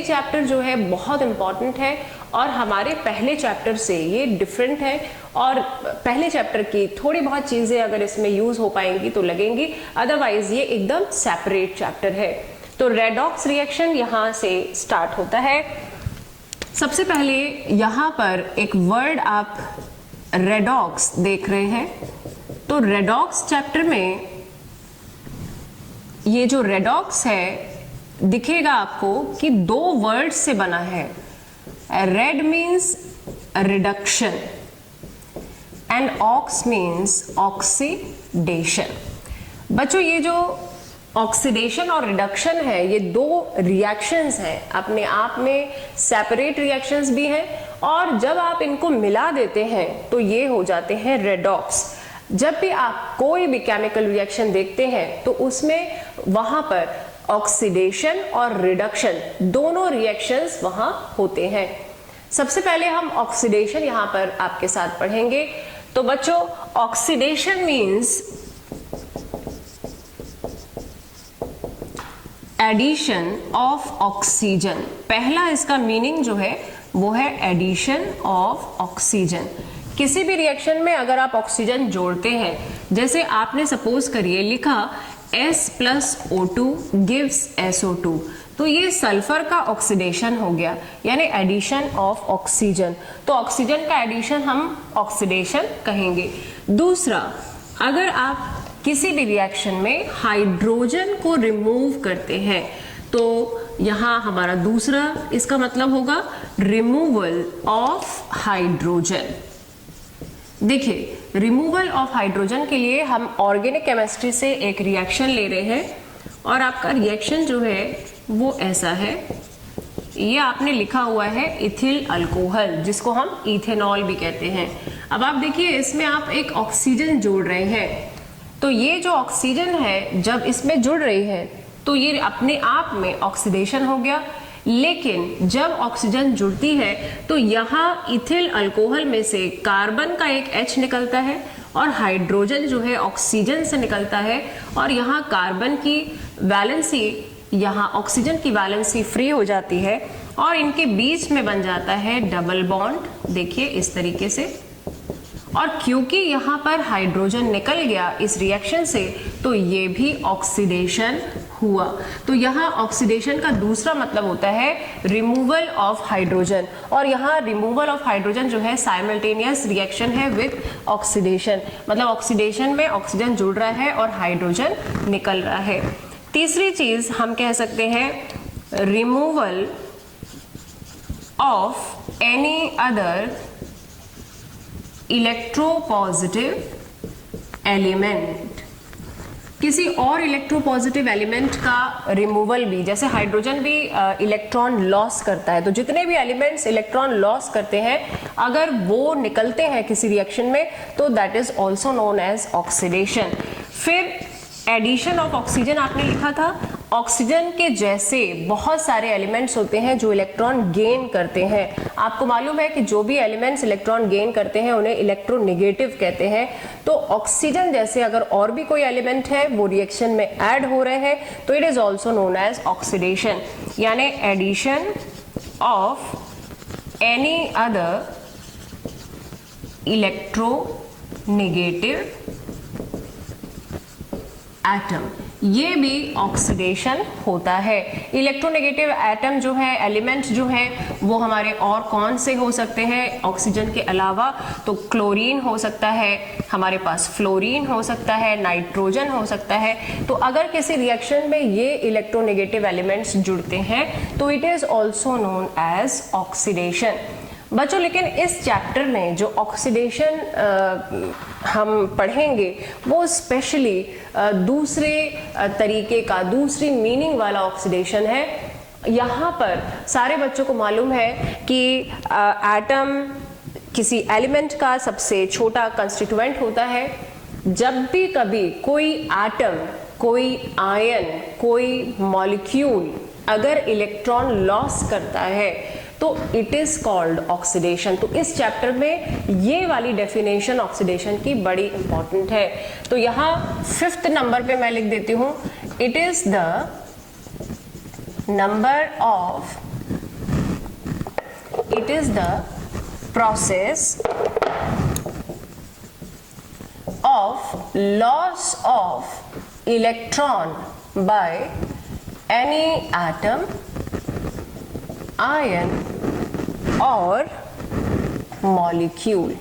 Chapter जो है बहुत इंपॉर्टेंट है और हमारे पहले चैप्टर से ये डिफरेंट है, और पहले चैप्टर की थोड़ी बहुत चीजें अगर इसमें यूज हो पाएंगी तो लगेंगी, अदरवाइज ये एकदम सेपरेट चैप्टर है। तो रेडॉक्स रिएक्शन यहाँ से स्टार्ट होता है। सबसे पहले यहाँ पर एक वर्ड आप रेडॉक्स देख रहे हैं। तो रेडॉक्स चैप्टर में ये जो रेडॉक्स है दिखेगा आपको कि दो वर्ड से बना है। Red means reduction and ox means oxidation. बच्चों ये जो ऑक्सीडेशन और रिडक्शन है ये दो रिएक्शंस हैं, अपने आप में सेपरेट रिएक्शंस भी हैं, और जब आप इनको मिला देते हैं तो ये हो जाते हैं रेडॉक्स। जब भी आप कोई भी केमिकल रिएक्शन देखते हैं तो उसमें वहां पर ऑक्सीडेशन और रिडक्शन दोनों रिएक्शंस वहां होते हैं। सबसे पहले हम ऑक्सीडेशन यहां पर आपके साथ पढ़ेंगे। तो बच्चों oxidation means addition of oxygen. पहला इसका मीनिंग जो है वो है एडिशन ऑफ ऑक्सीजन। किसी भी रिएक्शन में अगर आप ऑक्सीजन जोड़ते हैं, जैसे आपने सपोज करिए लिखा S+O2 gives SO2, तो ये सल्फर का ऑक्सीडेशन हो गया, यानी एडिशन ऑफ ऑक्सीजन। तो ऑक्सीजन का एडिशन हम ऑक्सीडेशन कहेंगे। दूसरा, अगर आप किसी भी रिएक्शन में हाइड्रोजन को रिमूव करते हैं तो यहाँ हमारा दूसरा इसका मतलब होगा रिमूवल ऑफ हाइड्रोजन। देखिए, रिमूवल ऑफ हाइड्रोजन के लिए हम ऑर्गेनिक केमिस्ट्री से एक रिएक्शन ले रहे हैं, और आपका रिएक्शन जो है वो ऐसा है। ये आपने लिखा हुआ है इथिल अल्कोहल, जिसको हम इथेनॉल भी कहते हैं। अब आप देखिए इसमें आप एक ऑक्सीजन जोड़ रहे हैं, तो ये जो ऑक्सीजन है जब इसमें जुड़ रही है तो ये अपने आप में ऑक्सीडेशन हो गया। लेकिन जब ऑक्सीजन जुड़ती है तो यहाँ इथिल अल्कोहल में से कार्बन का एक H निकलता है और हाइड्रोजन जो है ऑक्सीजन से निकलता है, और यहाँ कार्बन की वैलेंसी, यहाँ ऑक्सीजन की वैलेंसी फ्री हो जाती है और इनके बीच में बन जाता है डबल बॉन्ड। देखिए इस तरीके से, और क्योंकि यहाँ पर हाइड्रोजन निकल गया इस रिएक्शन से तो ये भी ऑक्सीडेशन हुआ। तो यहाँ ऑक्सीडेशन का दूसरा मतलब होता है रिमूवल ऑफ हाइड्रोजन, और यहाँ रिमूवल ऑफ हाइड्रोजन जो है साइमल्टेनियस रिएक्शन है विद ऑक्सीडेशन, मतलब ऑक्सीडेशन में ऑक्सीजन जुड़ रहा है और हाइड्रोजन निकल रहा है। तीसरी चीज हम कह सकते हैं removal of any other electropositive element. किसी और इलेक्ट्रोपॉजिटिव एलिमेंट का रिमूवल भी, जैसे हाइड्रोजन भी इलेक्ट्रॉन लॉस करता है, तो जितने भी एलिमेंट्स इलेक्ट्रॉन लॉस करते हैं अगर वो निकलते हैं किसी रिएक्शन में तो that is also known as oxidation. फिर एडिशन ऑफ ऑक्सीजन आपने लिखा था। ऑक्सीजन के जैसे बहुत सारे एलिमेंट्स होते हैं जो इलेक्ट्रॉन गेन करते हैं। आपको मालूम है कि जो भी एलिमेंट्स इलेक्ट्रॉन गेन करते हैं उन्हें इलेक्ट्रोनेगेटिव कहते हैं। तो ऑक्सीजन जैसे अगर और भी कोई एलिमेंट है वो रिएक्शन में ऐड हो रहे हैं तो it is also known as oxidation, यानी addition of any other electronegative atom, ये भी ऑक्सीडेशन होता है। इलेक्ट्रोनेगेटिव एटम जो है, एलिमेंट जो है वो हमारे और कौन से हो सकते हैं ऑक्सीजन के अलावा? तो क्लोरीन हो सकता है, हमारे पास फ्लोरीन हो सकता है, नाइट्रोजन हो सकता है। तो अगर किसी रिएक्शन में ये इलेक्ट्रोनेगेटिव एलिमेंट्स जुड़ते हैं तो it is also known as oxidation. बच्चों लेकिन इस चैप्टर में जो ऑक्सीडेशन हम पढ़ेंगे वो स्पेशली दूसरे तरीके का, दूसरी मीनिंग वाला ऑक्सीडेशन है। यहाँ पर सारे बच्चों को मालूम है कि एटम किसी एलिमेंट का सबसे छोटा कंस्टिट्यूएंट होता है। जब भी कभी कोई एटम, कोई आयन, कोई मॉलिक्यूल अगर इलेक्ट्रॉन लॉस करता है तो इट इज कॉल्ड ऑक्सीडेशन। तो इस चैप्टर में ये वाली डेफिनेशन ऑक्सीडेशन की बड़ी इंपॉर्टेंट है। तो यहाँ 5th नंबर पे मैं लिख देती हूँ, it is the number of it is the process of loss of electron by any atom, ion और मॉलिक्यूल।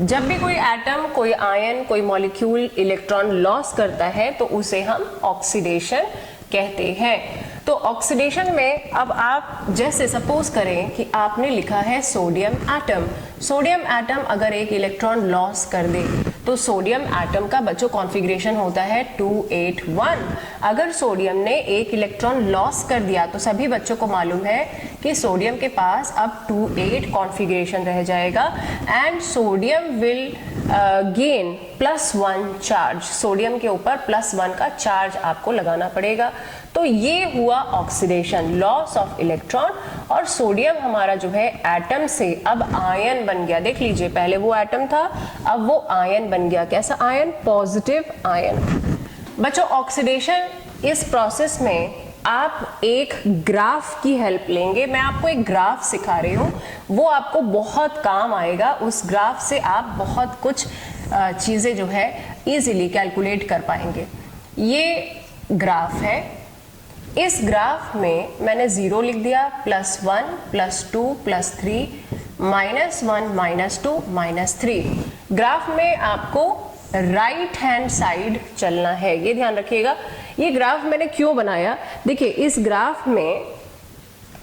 जब भी कोई एटम, कोई आयन, कोई मॉलिक्यूल इलेक्ट्रॉन लॉस करता है तो उसे हम ऑक्सीडेशन कहते हैं। तो ऑक्सीडेशन में अब आप जैसे सपोज करें कि आपने लिखा है सोडियम एटम। सोडियम एटम अगर एक इलेक्ट्रॉन लॉस कर दे तो सोडियम एटम का बच्चों कॉन्फ़िगरेशन होता है 281। अगर सोडियम ने एक इलेक्ट्रॉन लॉस कर दिया तो सभी बच्चों को मालूम है कि सोडियम के पास अब 28 कॉन्फ़िगरेशन रह जाएगा and sodium will gain +1 charge. Sodium के ऊपर +1 का चार्ज आपको लगाना पड़ेगा। तो ये हुआ ऑक्सीडेशन, लॉस ऑफ इलेक्ट्रॉन। और सोडियम हमारा जो है एटम से अब आयन बन गया। देख लीजिए, पहले वो एटम था, अब वो आयन बन गया। कैसा आयन? Positive ion. बच्चों, ऑक्सीडेशन इस प्रोसेस में आप एक ग्राफ की हेल्प लेंगे। मैं आपको एक ग्राफ सिखा रही हूँ, वो आपको बहुत काम आएगा। उस ग्राफ से आप बहुत कुछ चीज़ें जो है इजीली कैलकुलेट कर पाएंगे। ये ग्राफ है। इस ग्राफ में मैंने 0 लिख दिया, +1 +2 +3 -1 -2 -3। ग्राफ में आपको राइट हैंड साइड चलना है, ये ध्यान रखिएगा। ये ग्राफ मैंने क्यों बनाया? देखिए, इस ग्राफ में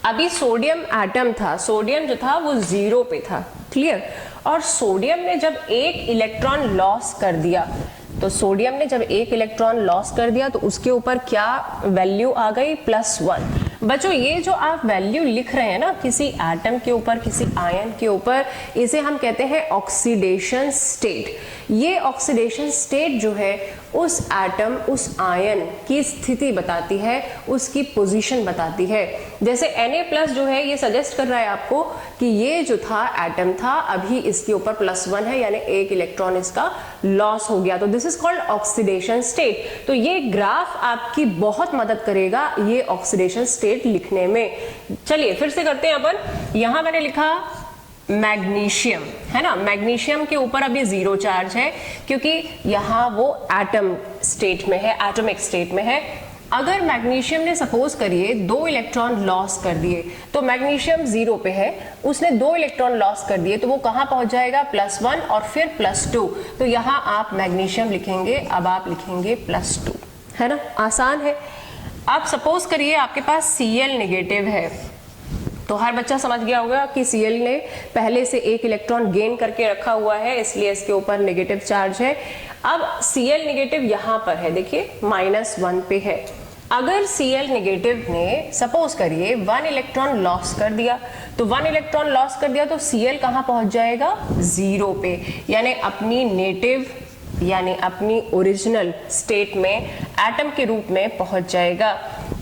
अभी सोडियम एटम था, सोडियम जो था वो 0 पे था, क्लियर। और सोडियम ने जब एक इलेक्ट्रॉन लॉस कर दिया, तो सोडियम ने जब एक इलेक्ट्रॉन लॉस कर दिया तो उसके ऊपर क्या वैल्यू आ गई? +1। बच्चों, ये जो आप वैल्यू लिख रहे हैं ना किसी एटम के ऊपर, किसी आयन के ऊपर, इसे हम कहते हैं ऑक्सीडेशन स्टेट। ये ऑक्सीडेशन स्टेट जो है उस एटम, उस आयन की स्थिति बताती है, उसकी पोजीशन बताती है। जैसे Na+ जो है ये सजेस्ट कर रहा है आपको कि ये जो था एटम था, अभी इसके ऊपर +1 है, यानी एक इलेक्ट्रॉन इसका लॉस हो गया। तो this is called oxidation state. तो ये ग्राफ आपकी बहुत मदद करेगा ये ऑक्सीडेशन स्टेट लिखने में। चलिए फिर से करते हैं अपन। यहां मैंने लिखा मैग्नीशियम, है ना। मैग्नीशियम के ऊपर अभी 0 चार्ज है क्योंकि यहाँ वो एटम स्टेट में है, एटॉमिक स्टेट में है। अगर मैग्नीशियम ने सपोज करिए 2 इलेक्ट्रॉन लॉस कर दिए, तो मैग्नीशियम 0 पे है, उसने 2 इलेक्ट्रॉन लॉस कर दिए तो वो कहाँ पहुंच जाएगा? +1 और फिर +2। तो यहाँ आप मैग्नीशियम लिखेंगे, अब आप लिखेंगे +2, है ना। आसान है। आप सपोज करिए आपके पास Cl नेगेटिव है, तो हर बच्चा समझ गया होगा कि Cl ने पहले से एक इलेक्ट्रॉन गेन करके रखा हुआ है, इसलिए इसके ऊपर नेगेटिव चार्ज है। अब Cl नेगेटिव यहाँ पर है, देखिए -1 पे है। अगर Cl नेगेटिव ने सपोज करिए 1 इलेक्ट्रॉन लॉस कर दिया, तो 1 इलेक्ट्रॉन लॉस कर दिया तो Cl कहाँ पहुंच जाएगा? 0 पे, यानी अपनी नेटिव, यानी अपनी ओरिजिनल स्टेट में एटम के रूप में पहुंच जाएगा।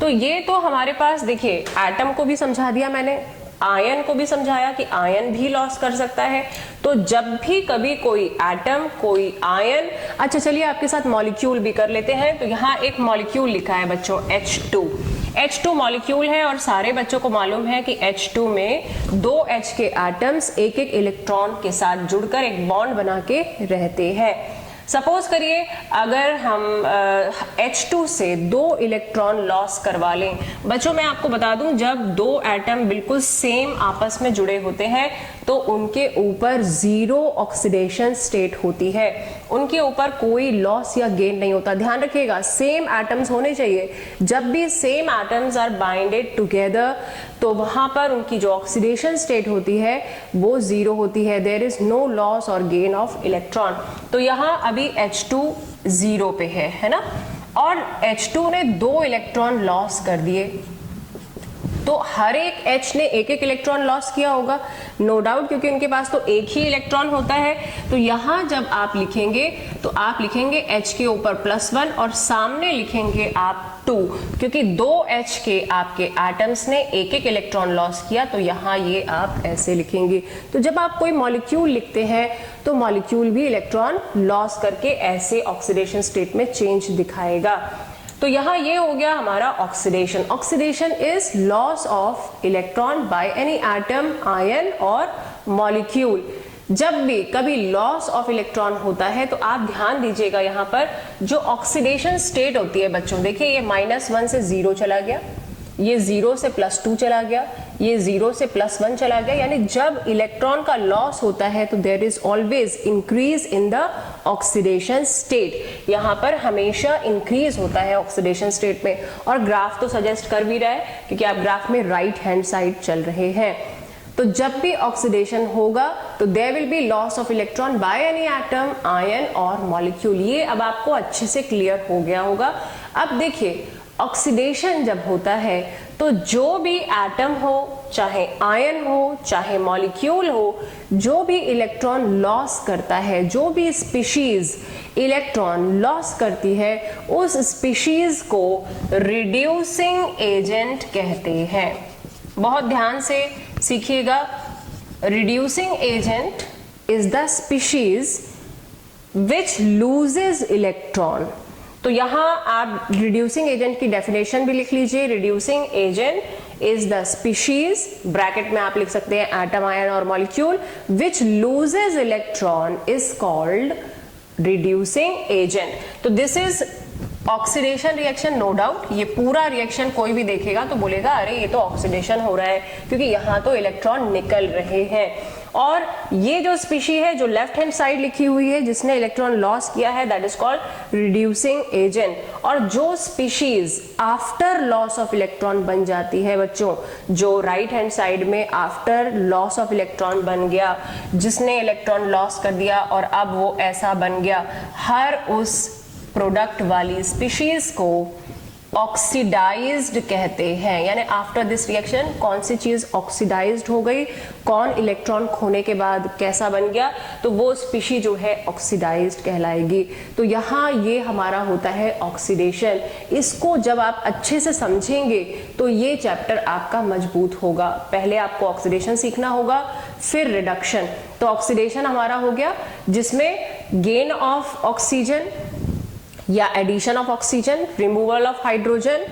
तो ये तो हमारे पास, देखिए, एटम को भी समझा दिया मैंने, आयन को भी समझाया कि आयन भी लॉस कर सकता है। तो जब भी कभी कोई एटम, कोई आयन, अच्छा चलिए आपके साथ मॉलिक्यूल भी कर लेते हैं। तो यहाँ एक मॉलिक्यूल लिखा है बच्चों, H2। H2 मॉलिक्यूल है और सारे बच्चों को मालूम है कि H2 में 2 H के एटम्स एक एक इलेक्ट्रॉन के साथ जुड़कर एक बॉन्ड बना के रहते हैं। सपोज करिए अगर हम H2 से 2 इलेक्ट्रॉन लॉस करवा लें। बच्चों, मैं आपको बता दूं, जब 2 एटम बिल्कुल सेम आपस में जुड़े होते हैं तो उनके ऊपर 0 ऑक्सीडेशन स्टेट होती है, उनके ऊपर कोई लॉस या गेन नहीं होता। ध्यान रखिएगा, सेम एटम्स होने चाहिए। जब भी same atoms are binded together तो वहां पर उनकी जो ऑक्सीडेशन स्टेट होती है वो 0 होती है। देयर इज नो लॉस और गेन ऑफ इलेक्ट्रॉन। तो यहाँ अभी H2 0 पे है ना। और H2 ने 2 इलेक्ट्रॉन लॉस कर दिए, तो हर एक H ने एक एक इलेक्ट्रॉन लॉस किया होगा, नो डाउट, क्योंकि उनके पास तो एक ही इलेक्ट्रॉन होता है। तो यहाँ जब आप लिखेंगे तो आप लिखेंगे H के ऊपर +1 और सामने लिखेंगे आप 2, क्योंकि 2 H के आपके एटम्स ने एक एक इलेक्ट्रॉन लॉस किया। तो यहाँ ये आप ऐसे लिखेंगे। तो जब आप कोई मॉलिक्यूल लिखते हैं तो मॉलिक्यूल भी इलेक्ट्रॉन लॉस करके ऐसे ऑक्सीडेशन स्टेट में चेंज दिखाएगा। तो यहाँ ये हो गया हमारा oxidation. Oxidation is loss of electron by any atom, ion और मॉलिक्यूल। जब भी कभी लॉस ऑफ इलेक्ट्रॉन होता है तो आप ध्यान दीजिएगा, यहाँ पर जो ऑक्सीडेशन स्टेट होती है बच्चों, देखिए ये -1 से 0 चला गया, ये 0 से +2 चला गया, ये 0 से +1 चला गया, यानी जब इलेक्ट्रॉन का लॉस होता है तो there is always increase in the oxidation state. यहाँ पर हमेशा इंक्रीज होता है ऑक्सीडेशन स्टेट में, और ग्राफ तो सजेस्ट कर भी रहा है क्योंकि आप ग्राफ में राइट हैंड साइड चल रहे हैं। तो जब भी ऑक्सीडेशन होगा तो there will be loss of electron by any atom, ion और मॉलिक्यूल। ये अब आपको अच्छे से क्लियर हो गया होगा। अब देखिए ऑक्सीडेशन जब होता है तो जो भी एटम हो, चाहे आयन हो, चाहे मॉलिक्यूल हो, जो भी इलेक्ट्रॉन लॉस करता है, जो भी स्पीशीज इलेक्ट्रॉन लॉस करती है, उस स्पीशीज को रिड्यूसिंग एजेंट कहते हैं। बहुत ध्यान से सीखिएगा। Reducing agent is the species which loses electron. तो यहां आप रिड्यूसिंग एजेंट की डेफिनेशन भी लिख लीजिए। Reducing agent is the species, bracket में आप लिख सकते हैं एटम, आयन और molecule, which loses electron is called reducing agent. तो this is oxidation reaction, no doubt. ये पूरा रिएक्शन कोई भी देखेगा तो बोलेगा अरे ये तो ऑक्सीडेशन हो रहा है, क्योंकि यहाँ तो इलेक्ट्रॉन निकल रहे हैं। और ये जो स्पीशी है जो लेफ्ट हैंड साइड लिखी हुई है जिसने इलेक्ट्रॉन लॉस किया है, that is called reducing agent. और जो species after loss of electron बन जाती है बच्चों, जो राइट हैंड साइड में आफ्टर लॉस ऑफ इलेक्ट्रॉन बन गया, जिसने इलेक्ट्रॉन लॉस कर दिया और अब वो ऐसा बन गया, हर उस प्रोडक्ट वाली स्पीशीज को ऑक्सीडाइज्ड कहते हैं। यानी आफ्टर दिस रिएक्शन कौन सी चीज ऑक्सीडाइज्ड हो गई, कौन इलेक्ट्रॉन खोने के बाद कैसा बन गया, तो वो स्पीशी जो है ऑक्सीडाइज्ड कहलाएगी। तो यहाँ ये हमारा होता है ऑक्सीडेशन। इसको जब आप अच्छे से समझेंगे तो ये चैप्टर आपका मजबूत होगा। पहले आपको ऑक्सीडेशन सीखना होगा, फिर रिडक्शन। तो ऑक्सीडेशन हमारा हो गया जिसमें गेन ऑफ ऑक्सीजन या addition of oxygen, removal of hydrogen,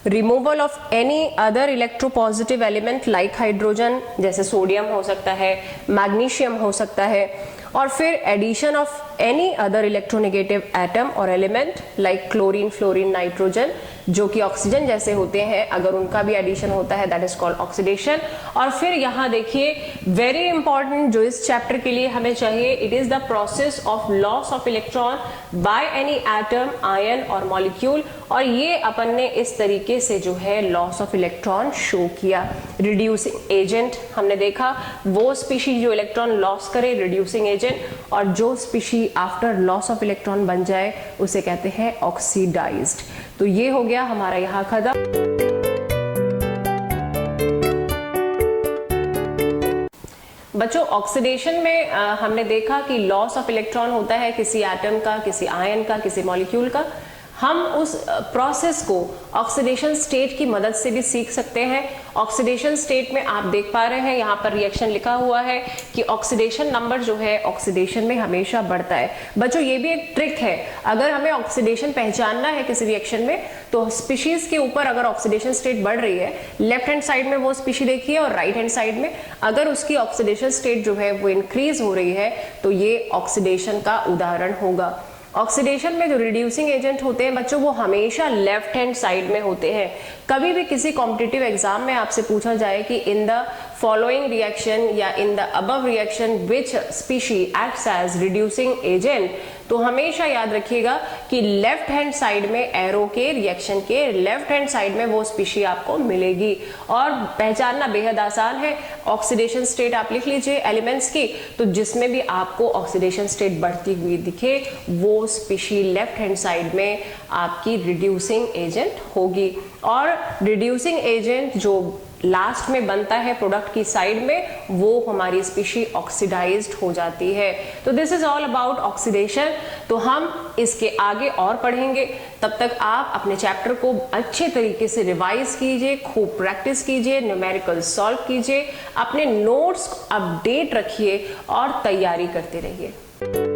removal of any other electropositive element like hydrogen, जैसे सोडियम हो सकता है, मैग्नीशियम हो सकता है, और फिर addition of any other electronegative atom और element like chlorine, fluorine, nitrogen, जो कि ऑक्सीजन जैसे होते हैं, अगर उनका भी एडिशन होता है दैट इज कॉल्ड ऑक्सीडेशन। और फिर यहाँ देखिए वेरी इंपॉर्टेंट जो इस चैप्टर के लिए हमें चाहिए, it is the process of loss of electron by any atom, ion और मॉलिक्यूल। और ये अपन ने इस तरीके से जो है लॉस ऑफ इलेक्ट्रॉन शो किया। रिड्यूसिंग एजेंट हमने देखा, वो स्पीशी जो इलेक्ट्रॉन लॉस करे, रिड्यूसिंग एजेंट, और जो species after loss of electron बन जाए उसे कहते हैं ऑक्सीडाइज्ड। तो ये हो गया हमारा यहाँ खत्म। बच्चों ऑक्सीडेशन में हमने देखा कि लॉस ऑफ इलेक्ट्रॉन होता है किसी एटम का, किसी आयन का, किसी मॉलिक्यूल का। हम उस प्रोसेस को ऑक्सीडेशन स्टेट की मदद से भी सीख सकते हैं। ऑक्सीडेशन स्टेट में आप देख पा रहे हैं यहाँ पर रिएक्शन लिखा हुआ है कि ऑक्सीडेशन नंबर जो है ऑक्सीडेशन में हमेशा बढ़ता है। बच्चों ये भी एक ट्रिक है, अगर हमें ऑक्सीडेशन पहचानना है किसी रिएक्शन में तो स्पीशीज के ऊपर अगर ऑक्सीडेशन स्टेट बढ़ रही है, लेफ्ट हैंड साइड में वो स्पीशी देखिए और राइट हैंड साइड में अगर उसकी ऑक्सीडेशन स्टेट जो है वो इंक्रीज हो रही है तो ये ऑक्सीडेशन का उदाहरण होगा। ऑक्सीडेशन में जो रिड्यूसिंग एजेंट होते हैं बच्चों वो हमेशा लेफ्ट हैंड साइड में होते हैं। कभी भी किसी कॉम्पिटिटिव एग्जाम में आपसे पूछा जाए कि इन द फॉलोइंग रिएक्शन या in the above reaction which species acts as reducing agent, तो हमेशा याद रखिएगा कि लेफ्ट हैंड साइड में एरो के रिएक्शन के लेफ्ट हैंड साइड में वो स्पीशी आपको मिलेगी। और पहचानना बेहद आसान है, ऑक्सीडेशन स्टेट आप लिख लीजिए एलिमेंट्स की, तो जिसमें भी आपको ऑक्सीडेशन स्टेट बढ़ती हुई दिखे वो स्पीशी लेफ्ट हैंड साइड में आपकी रिड्यूसिंग एजेंट होगी। और रिड्यूसिंग एजेंट जो लास्ट में बनता है प्रोडक्ट की साइड में, वो हमारी स्पीशी ऑक्सीडाइज्ड हो जाती है। तो this is all about oxidation. तो हम इसके आगे और पढ़ेंगे, तब तक आप अपने चैप्टर को अच्छे तरीके से रिवाइज कीजिए, खूब प्रैक्टिस कीजिए, न्यूमेरिकल सॉल्व कीजिए, अपने नोट्स अपडेट रखिए और तैयारी करते रहिए।